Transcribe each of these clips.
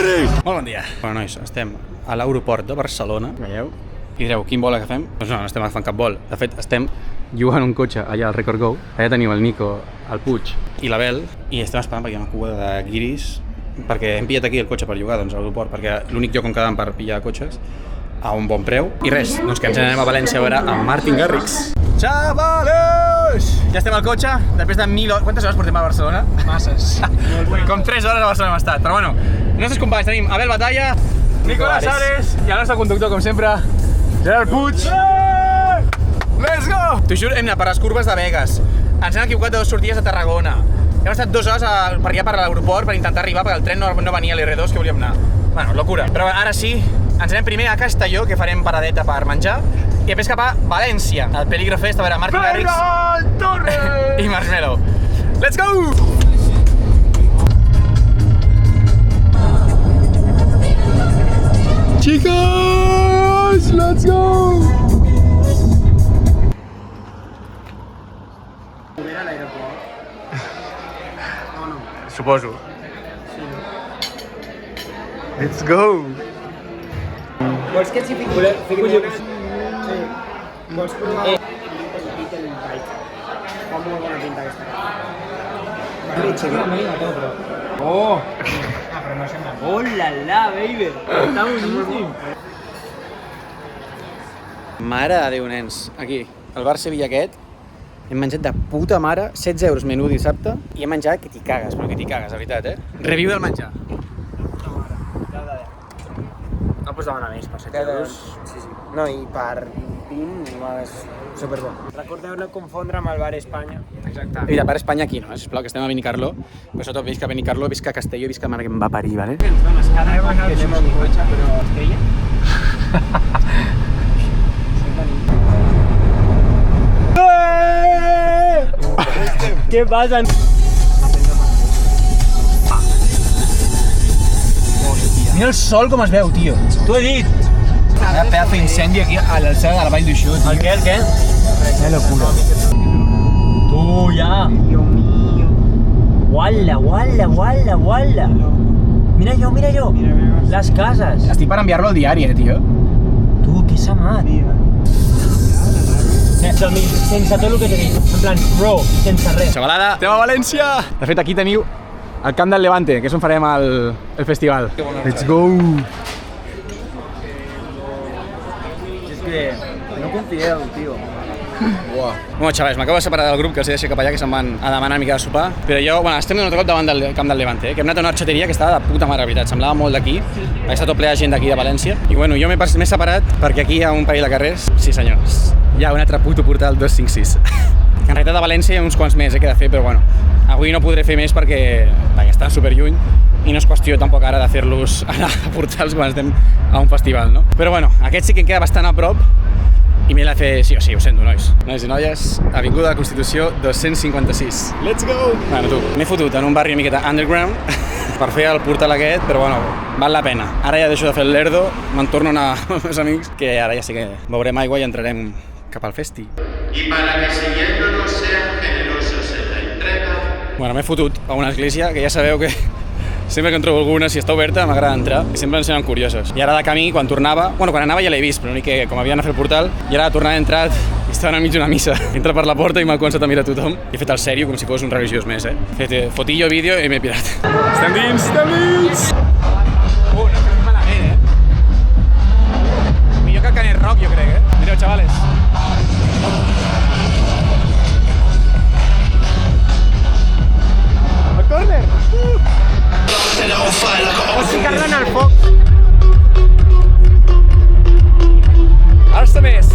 Harry! Molt bon dia. Bueno, nois, estem a l'aeroport de Barcelona. Veieu? I direu, quin vol agafem? Doncs no estem agafant cap vol. De fet, estem jugant un cotxe allà al Record Go. Allà teniu el Nico, el Puig i l'Abel. I estem esperant perquè hi ha una cua de guiris, perquè hem pillat aquí el cotxe per llogar, doncs, a l'aeroport, perquè l'únic lloc on quedàvem per pillar cotxes a un bon preu. I res, doncs que ens anem a València a veure amb Martin Garrix. Chavales! Ja estem al cotxe, després de 1000 hores... Quantes hores portem a Barcelona? Masses. Com 3 hores a Barcelona hem estat, però bueno. Els nostres companys tenim Abel Batalla, Nicolás Ares i el nostre conductor, com sempre, Gerard Puig. Let's go! T'ho juro, hem anat per les curves de Vegas. Ens hem equivocat de 2 sortides a Tarragona. Hem estat 2 hores per allà per l'aeroport per intentar arribar, perquè el tren no venia a l'R2 que volíem anar. Bueno, locura. Però ara sí, ens anem primer a Castelló, que farem paradeta per menjar, i després cap a València, al Peligro Fest, a veure Martin Garrix i Marshmello. Let's go! Chicos, let's go! ¿Era l'aeroport? O no? Suposo. Let's go! Vols que si fico una... Sí. Vols provar? Little Bike. Fa molt bona pinta aquesta. Oh! Ah, però no sembla. Oh la la, baby! Està boníssim! Mare de Déu, nens. Aquí, al bar Sevilla aquest, hem menjat de puta mare, 16 euros menú dissabte, i hem menjat que t'hi cagues, però que t'hi cagues, de veritat, Review del menjar. No pots demanar més, per 7 euros. Sí. No, i per 20 és superbo. Recordeu no confondre amb el bar Espanya. Exacte. I de part Espanya aquí, no? Sisplau, que estem a Benicarló, però sobretot visc a Benicarló, visc a Castelló i visc a mare que em va parir, vale? Ens dones cada vegada que anem amb cotxe, però estrella. Què passa? Mira el sol com es veu, tio. T'ho he dit! Vaya pedazo d'incendi aquí a l'alçada de la Vall d'Uixó, tio. El què, el què? Qué locura. Tu, ja! Dios mío. Guala, guala, guala, guala. Mira yo. Les cases. Estic per enviar-lo al diari, tio. Tu, què s'ha mat? Sense tot el que t'he dit. En plan, raw, sense res. Xavalada, estem a València! De fet, aquí teniu el camp del Levante, que és on farem el festival. Let's go! És que no confieu, tio. Wow. Bueno, xavals, m'acabo de separar del grup, que els he deixat cap allà, que se'n van a demanar una mica de sopar. Però jo, bueno, estem d'un altre cop davant del camp del Levante, que hem anat a una horxateria que estava de puta mare, veritat. Semblava molt d'aquí, perquè està tot ple de gent d'aquí de València. I bueno, jo m'he separat perquè aquí hi ha un parell de carrers. Sí, senyors. Hi ha un altre puto portal 256. En realitat a València hi ha uns quants més que he de fer, però bueno, avui no podré fer més perquè estan superlluny i no és qüestió tampoc ara de fer-los anar a portals quan estem a un festival, no? Però bueno, aquest sí que em queda bastant a prop i m'he de fer sí o sí, ho sento, nois. Nois i noies, Avinguda de la Constitució 256. Let's go! Bueno, tu, m'he fotut en un barri una miqueta underground per fer el portal aquest, però bueno, val la pena. Ara ja deixo de fer el lerdo, me'n torno a anar amb els meus amics, que ara ja sí que beurem aigua i entrarem cap al festi. Y para que siguiéndonos sean generosos en la entrega. Bueno, m'he fotut a una església que ja sabeu que sempre que en trobo alguna, si està oberta, m'agrada entrar i sempre ens semblen curiosos. I ara de camí, quan tornava, bueno, quan anava ja l'he vist, però l'únic que com havia anat a fer el portal, i ara de tornar he entrat i estava enmig d'una missa. Entra per la porta i m'ha començat a mirar tothom. I he fet el sèrio com si fos un religiós més, He fet fotillo, vídeo i m'he pirat. Estem dins! No fem malament, Millor que el Canet Rock, jo crec, Mireu, xavales. El córner! Pots ficar-la en el foc. Artemis!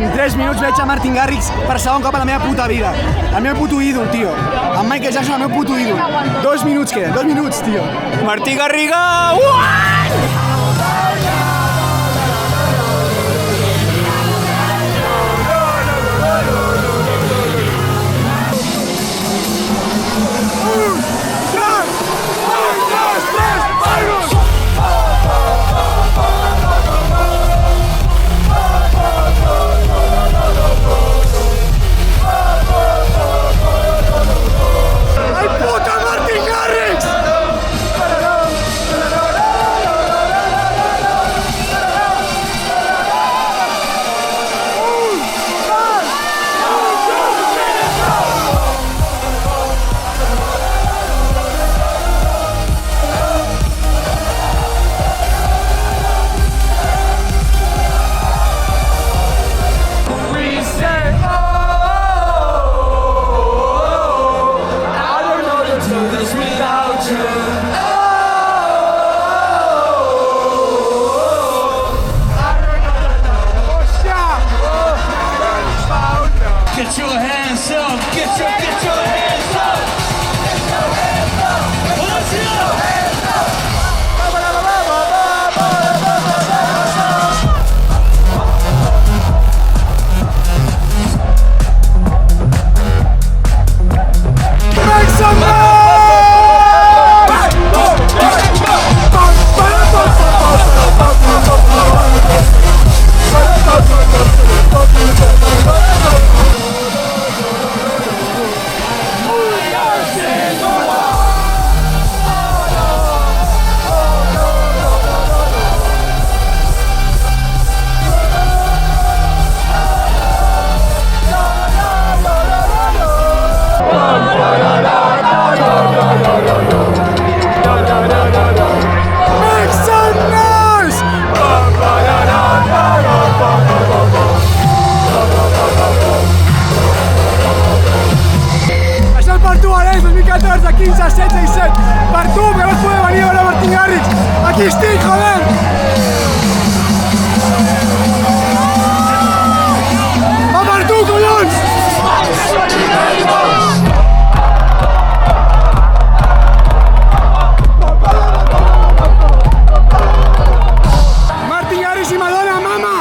En 3 minuts veig a Martin Garrix per segon cop a la meva puta vida. El meu puto ídol, tio. En Michael Jackson, el meu puto ídol. 2 minuts queden, 2 minuts, tio. Martí Garriga! Get your hands up, get your hands up. Let's go. Make some noise! Per tu, Aleix, 2014, 15, 16 i 17. Per tu, que vas poder venir a veure Martin Garrix. Aquí estic, joder! Va per tu, collons! Martin Garrix i Madonna, mama!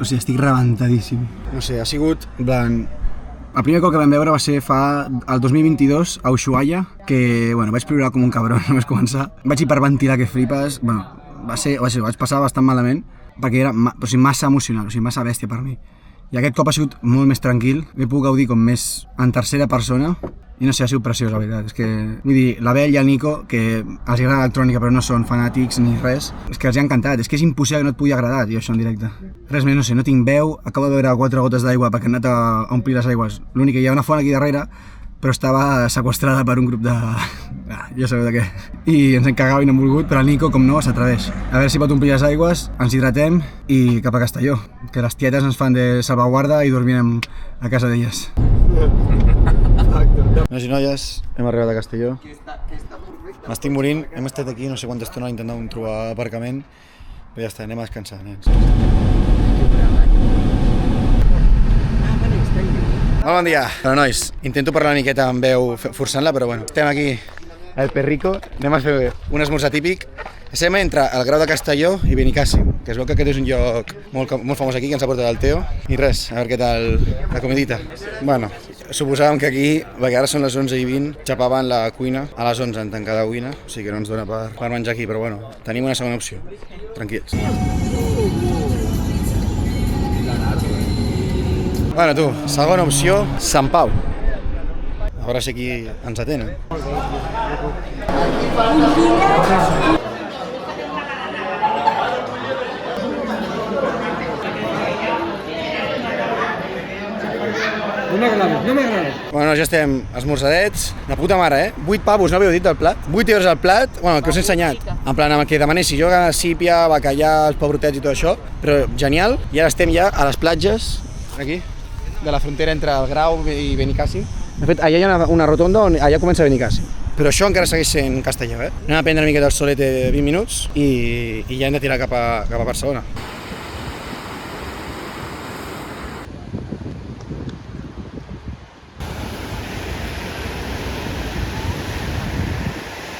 sigui, estic rebentadíssim. No sé, ha sigut, en plan... El primer cop que vam veure va ser el 2022 a Ushuaia, que, bueno, vaig plorar com un cabron només començar. Vaig hiperventilar que flipes, bueno, vaig passar bastant malament, perquè era massa emocional, o sigui, massa bèstia per mi. I aquest cop ha sigut molt més tranquil, m'he pogut gaudir com més en tercera persona, i no sé, ha sigut preciós, la veritat. És que, vull dir, l'Abel i el Nico, que els agrada l'electrònica però no són fanàtics ni res, és que els ha encantat, és que és impossible que no et pugui agradar, tio, això en directe. Res més, no sé, no tinc veu, acabo de beure 4 gotes d'aigua perquè he anat a omplir les aigües. L'únic que hi ha una font aquí darrere, però estava seqüestrada per un grup de... ja sabeu de què. I ens encagava i no hem volgut, però el Nico, com no, s'atreveix. A veure si pot omplir les aigües, ens hidratem i cap a Castelló, que les tietes ens fan de salvaguarda i dormirem a casa d'elles. Nois i noies, hem arribat a Castelló. M'estic morint, hem estat aquí no sé quanta estona intentant trobar aparcament, però ja està, anem a descansar, nens. Molt bon dia. Bueno, nois, intento parlar una miqueta amb veu forçant-la, però bueno, estem aquí al Perrico, anem a fer un esmorzar típic. Estem entre el Grau de Castelló i Benicàssim, que es veu que aquest és un lloc molt famós aquí, que ens ha portat el Teo. I res, a veure què tal la comidita. Bueno, suposàvem que aquí, perquè ara són les 11:20, xapaven la cuina a les 11 en tancada cuina, o sigui que no ens dona per menjar aquí, però bueno, tenim una segona opció. Tranquils. Bueno, tu, segona opció, Sant Pau. A veure si aquí ens atenen. No m'agrada. Bueno, ja estem esmorzadets. De puta mare, 8 pavos, no havíeu dit del plat? 8 euros al plat, bueno, el que us he ensenyat. En plan, amb el que demanessi jo, sípia, bacallà, els pebrotets i tot això. Però genial. I ara estem ja a les platges, aquí, de la frontera entre el Grau i Benicàssim. De fet, allà hi ha una rotonda on allà comença Benicàssim. Però això encara segueix sent Castelló, Anem a prendre una miqueta el solet de 20 minuts i ja hem de tirar cap a Barcelona.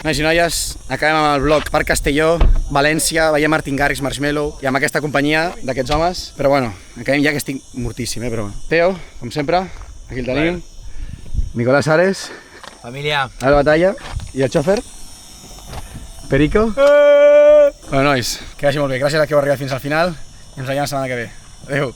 Nois i noies, acabem amb el vlog per Castelló, València, veiem Martin Garrix, Marshmello i amb aquesta companyia d'aquests homes. Però bueno, acabem ja que estic mortíssim, però bueno. Teo, com sempre, aquí el tenim. Nicolás Ares. Família. A la batalla. I el xòfer. Perico. Bueno, nois, que vagi molt bé. Gràcies a que heu arribat fins al final i ens veiem la setmana que ve. Adéu.